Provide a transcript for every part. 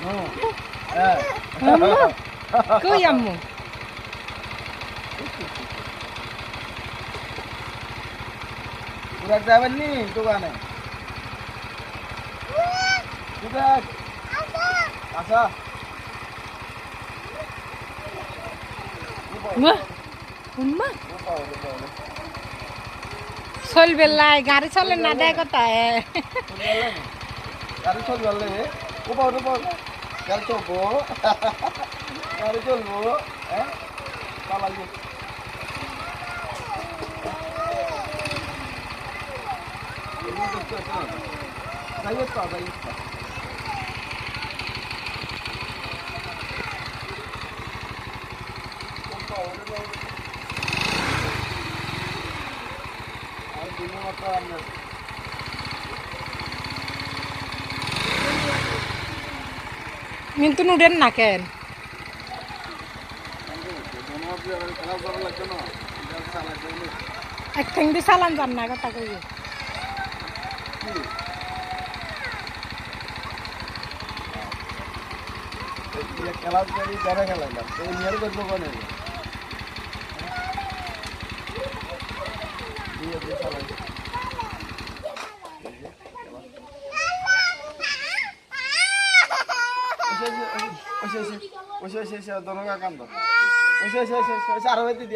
আম্মু কই আম্মু তোরা যাবেন নি দোকানে আচ্ছা মা উম্মা চলবে লাই গাড়ি চলে না দেয় কোথায় গাড়ি চলবে উপাও গাড়ি চলবো গাড়ি চলবো হ্যাঁ চালাইবো যাইয়ে কিন্তু নুডেন না কেন একখান দিয়ে চালান যান না কথা কই খেলা যারা খেলাইলাম এই নিয়ে করবো কোনে আরো দিদি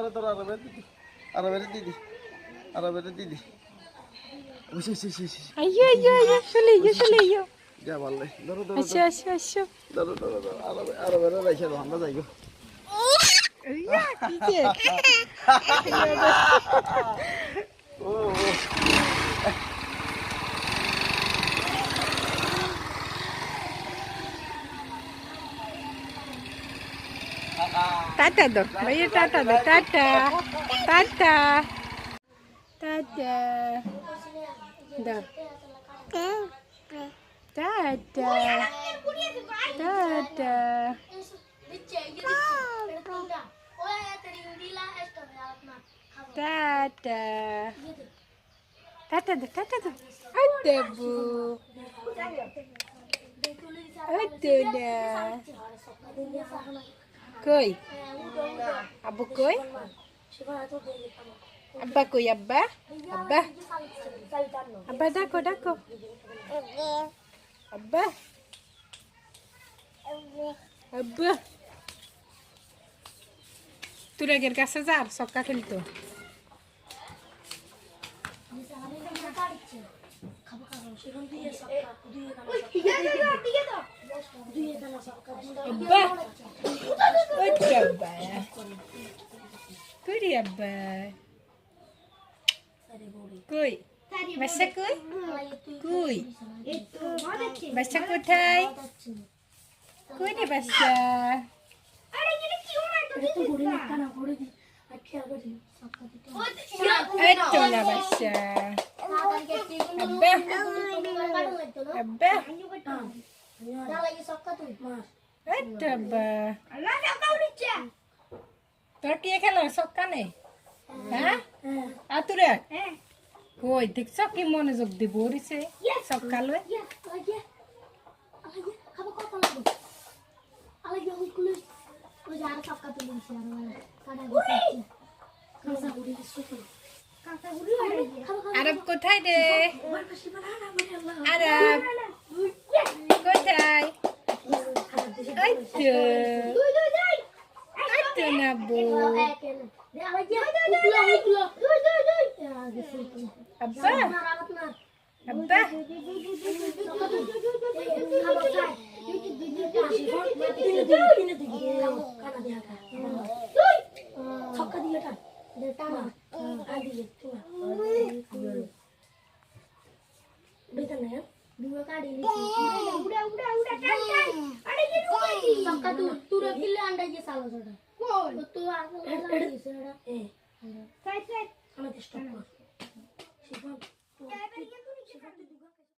ধরে আরো দিদি আইয়ো আইয়ো আইয়ো চলে আইয়ো যা ভালো ধরো আচ্ছা আরো রাইছে আমরা যাইগো ইয়া কি ও टाटा दो भैया टाटा दो टाटा टाटा टाटा दो टाटा टाटा टाटा टाटा दो अदबू अदना কই আব্বু কই আব্বা কই আব্বা আব্বা আব্বা ডাকো আব্বা আব্বা তুরাগের কাছে যার সক্কা খেলতো আব্বা Abba. Koi Abba. Koi. Basa koi? Koi. Basa kothai? Koi ni basa. Eto na basa. Abba. Abba. Abba. তোর কি খেলো সক্কা নেই হ্যাঁ আতুরে কই দেখছ কি মনোযোগ দিব রিছে সক্কা লই আরব কোথায় রে আরব কোথায় Nabu. Abba. Abba. dua kali ini udah kan ada di rumah ini sangka tu pilih anda aja salah sudah betul aku lagi sudah saya anak stop